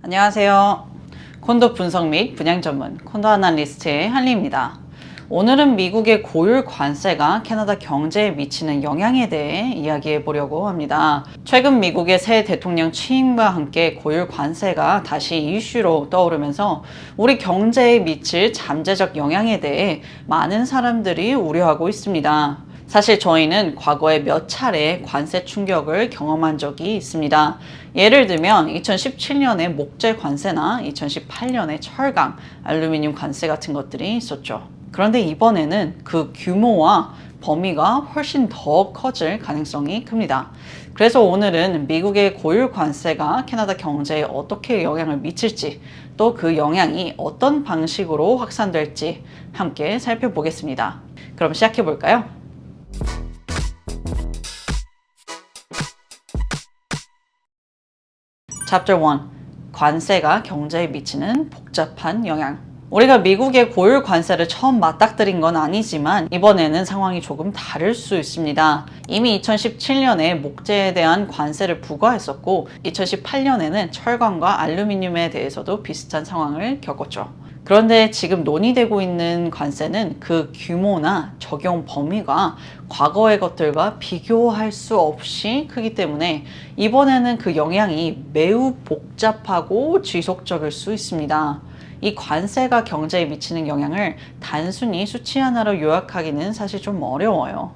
안녕하세요. 콘도 분석 및 분양 전문 콘도 아날리스트의 한리입니다. 오늘은 미국의 고율 관세가 캐나다 경제에 미치는 영향에 대해 이야기해 보려고 합니다. 최근 미국의 새 대통령 취임과 함께 고율 관세가 다시 이슈로 떠오르면서 우리 경제에 미칠 잠재적 영향에 대해 많은 사람들이 우려하고 있습니다. 사실 저희는 과거에 몇 차례 관세 충격을 경험한 적이 있습니다. 예를 들면 2017년에 목재 관세나 2018년에 철강, 알루미늄 관세 같은 것들이 있었죠. 그런데 이번에는 그 규모와 범위가 훨씬 더 커질 가능성이 큽니다. 그래서 오늘은 미국의 고율 관세가 캐나다 경제에 어떻게 영향을 미칠지, 또 그 영향이 어떤 방식으로 확산될지 함께 살펴보겠습니다. 그럼 시작해 볼까요? Chapter 1. 관세가 경제에 미치는 복잡한 영향. 우리가 미국의 고율 관세를 처음 맞닥뜨린 건 아니지만 이번에는 상황이 조금 다를 수 있습니다. 이미 2017년에 목재에 대한 관세를 부과했었고 2018년에는 철강과 알루미늄에 대해서도 비슷한 상황을 겪었죠. 그런데 지금 논의되고 있는 관세는 그 규모나 적용 범위가 과거의 것들과 비교할 수 없이 크기 때문에 이번에는 그 영향이 매우 복잡하고 지속적일 수 있습니다. 이 관세가 경제에 미치는 영향을 단순히 수치 하나로 요약하기는 사실 좀 어려워요.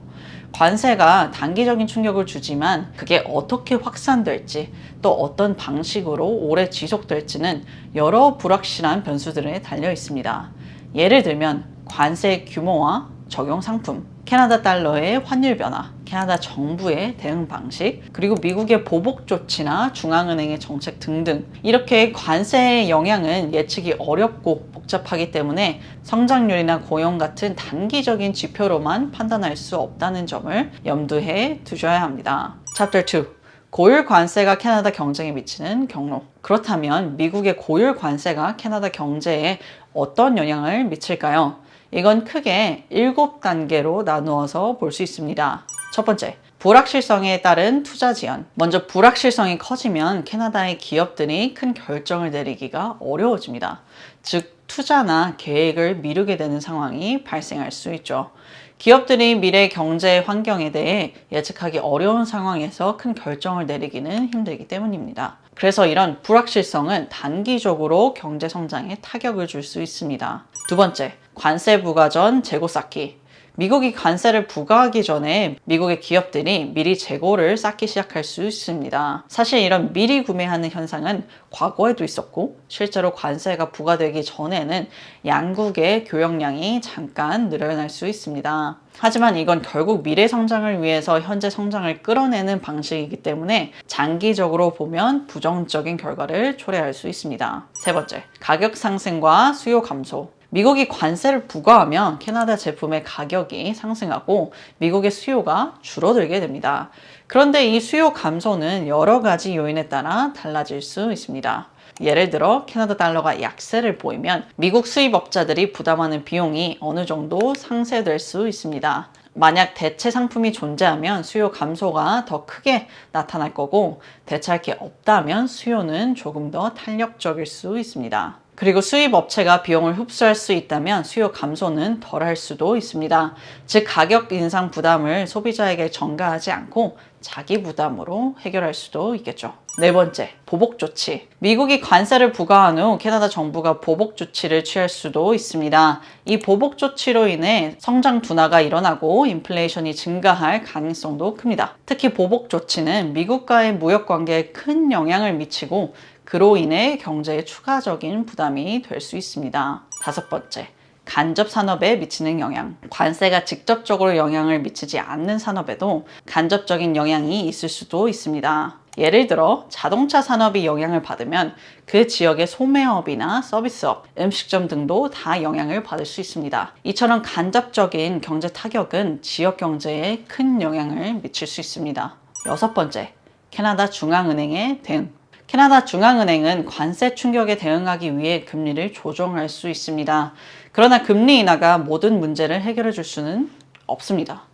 관세가 단기적인 충격을 주지만 그게 어떻게 확산될지 또 어떤 방식으로 오래 지속될지는 여러 불확실한 변수들에 달려 있습니다. 예를 들면 관세 규모와 적용 상품, 캐나다 달러의 환율 변화, 캐나다 정부의 대응 방식, 그리고 미국의 보복 조치나 중앙은행의 정책 등등. 이렇게 관세의 영향은 예측이 어렵고 복잡하기 때문에 성장률이나 고용 같은 단기적인 지표로만 판단할 수 없다는 점을 염두에 두셔야 합니다. Chapter 2. 고율 관세가 캐나다 경제에 미치는 경로. 그렇다면 미국의 고율 관세가 캐나다 경제에 어떤 영향을 미칠까요? 이건 크게 7단계로 나누어서 볼 수 있습니다. 첫 번째, 불확실성에 따른 투자 지연. 먼저 불확실성이 커지면 캐나다의 기업들이 큰 결정을 내리기가 어려워집니다. 즉, 투자나 계획을 미루게 되는 상황이 발생할 수 있죠. 기업들이 미래 경제 환경에 대해 예측하기 어려운 상황에서 큰 결정을 내리기는 힘들기 때문입니다. 그래서 이런 불확실성은 단기적으로 경제 성장에 타격을 줄 수 있습니다. 두 번째, 관세 부과 전 재고 쌓기. 미국이 관세를 부과하기 전에 미국의 기업들이 미리 재고를 쌓기 시작할 수 있습니다. 사실 이런 미리 구매하는 현상은 과거에도 있었고 실제로 관세가 부과되기 전에는 양국의 교역량이 잠깐 늘어날 수 있습니다. 하지만 이건 결국 미래 성장을 위해서 현재 성장을 끌어내는 방식이기 때문에 장기적으로 보면 부정적인 결과를 초래할 수 있습니다. 세 번째, 가격 상승과 수요 감소. 미국이 관세를 부과하면 캐나다 제품의 가격이 상승하고 미국의 수요가 줄어들게 됩니다. 그런데 이 수요 감소는 여러 가지 요인에 따라 달라질 수 있습니다. 예를 들어 캐나다 달러가 약세를 보이면 미국 수입업자들이 부담하는 비용이 어느 정도 상쇄될 수 있습니다. 만약 대체 상품이 존재하면 수요 감소가 더 크게 나타날 거고 대체할 게 없다면 수요는 조금 더 탄력적일 수 있습니다. 그리고 수입 업체가 비용을 흡수할 수 있다면 수요 감소는 덜할 수도 있습니다. 즉 가격 인상 부담을 소비자에게 전가하지 않고 자기 부담으로 해결할 수도 있겠죠. 네 번째, 보복 조치. 미국이 관세를 부과한 후 캐나다 정부가 보복 조치를 취할 수도 있습니다. 이 보복 조치로 인해 성장 둔화가 일어나고 인플레이션이 증가할 가능성도 큽니다. 특히 보복 조치는 미국과의 무역 관계에 큰 영향을 미치고 그로 인해 경제에 추가적인 부담이 될 수 있습니다. 다섯 번째, 간접 산업에 미치는 영향. 관세가 직접적으로 영향을 미치지 않는 산업에도 간접적인 영향이 있을 수도 있습니다. 예를 들어 자동차 산업이 영향을 받으면 그 지역의 소매업이나 서비스업, 음식점 등도 다 영향을 받을 수 있습니다. 이처럼 간접적인 경제 타격은 지역 경제에 큰 영향을 미칠 수 있습니다. 여섯 번째, 캐나다 중앙은행의 대응. 캐나다 중앙은행은 관세 충격에 대응하기 위해 금리를 조정할 수 있습니다. 그러나 금리 인하가 모든 문제를 해결해 줄 수는 없습니다.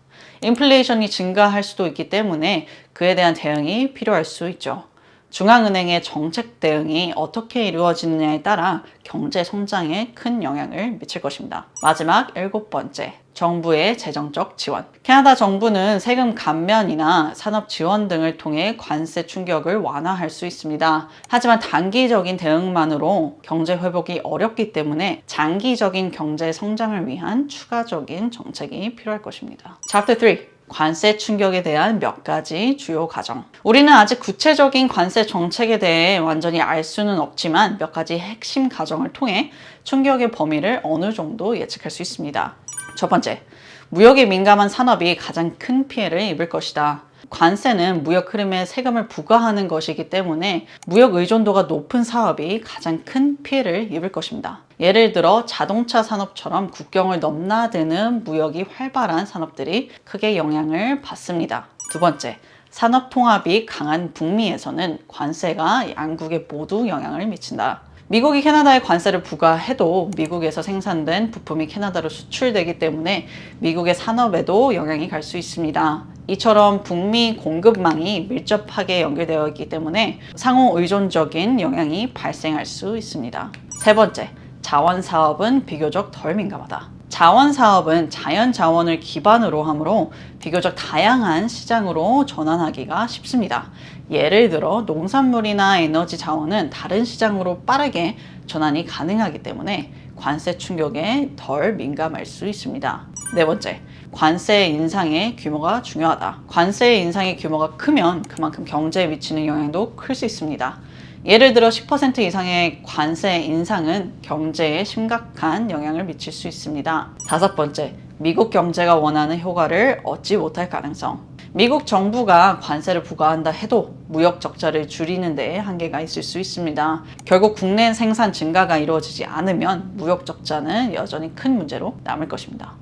인플레이션이 증가할 수도 있기 때문에 그에 대한 대응이 필요할 수 있죠. 중앙은행의 정책 대응이 어떻게 이루어지느냐에 따라 경제 성장에 큰 영향을 미칠 것입니다. 마지막 7번째, 정부의 재정적 지원. 캐나다 정부는 세금 감면이나 산업 지원 등을 통해 관세 충격을 완화할 수 있습니다. 하지만 단기적인 대응만으로 경제 회복이 어렵기 때문에 장기적인 경제 성장을 위한 추가적인 정책이 필요할 것입니다. Chapter 3. 관세 충격에 대한 몇 가지 주요 가정. 우리는 아직 구체적인 관세 정책에 대해 완전히 알 수는 없지만 몇 가지 핵심 가정을 통해 충격의 범위를 어느 정도 예측할 수 있습니다. 첫 번째, 무역에 민감한 산업이 가장 큰 피해를 입을 것이다. 관세는 무역 흐름에 세금을 부과하는 것이기 때문에 무역 의존도가 높은 사업이 가장 큰 피해를 입을 것입니다. 예를 들어 자동차 산업처럼 국경을 넘나드는 무역이 활발한 산업들이 크게 영향을 받습니다. 두 번째, 산업 통합이 강한 북미에서는 관세가 양국에 모두 영향을 미친다. 미국이 캐나다에 관세를 부과해도 미국에서 생산된 부품이 캐나다로 수출되기 때문에 미국의 산업에도 영향이 갈 수 있습니다. 이처럼 북미 공급망이 밀접하게 연결되어 있기 때문에 상호 의존적인 영향이 발생할 수 있습니다. 세 번째, 자원 사업은 비교적 덜 민감하다. 자원 사업은 자연 자원을 기반으로 하므로 비교적 다양한 시장으로 전환하기가 쉽습니다. 예를 들어 농산물이나 에너지 자원은 다른 시장으로 빠르게 전환이 가능하기 때문에 관세 충격에 덜 민감할 수 있습니다. 네 번째, 관세 인상의 규모가 중요하다. 관세 인상의 규모가 크면 그만큼 경제에 미치는 영향도 클 수 있습니다. 예를 들어 10% 이상의 관세 인상은 경제에 심각한 영향을 미칠 수 있습니다. 다섯 번째, 미국 경제가 원하는 효과를 얻지 못할 가능성. 미국 정부가 관세를 부과한다 해도 무역 적자를 줄이는 데 한계가 있을 수 있습니다. 결국 국내 생산 증가가 이루어지지 않으면 무역 적자는 여전히 큰 문제로 남을 것입니다.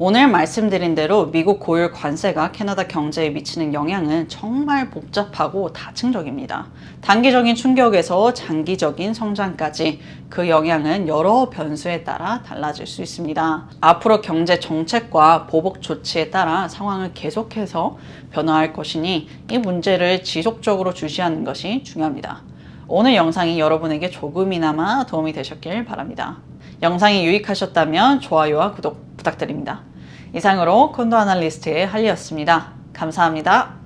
오늘 말씀드린 대로 미국 고율 관세가 캐나다 경제에 미치는 영향은 정말 복잡하고 다층적입니다. 단기적인 충격에서 장기적인 성장까지 그 영향은 여러 변수에 따라 달라질 수 있습니다. 앞으로 경제 정책과 보복 조치에 따라 상황을 계속해서 변화할 것이니 이 문제를 지속적으로 주시하는 것이 중요합니다. 오늘 영상이 여러분에게 조금이나마 도움이 되셨길 바랍니다. 영상이 유익하셨다면 좋아요와 구독 부탁드립니다. 이상으로 콘도 아날리스트의 할리였습니다. 감사합니다.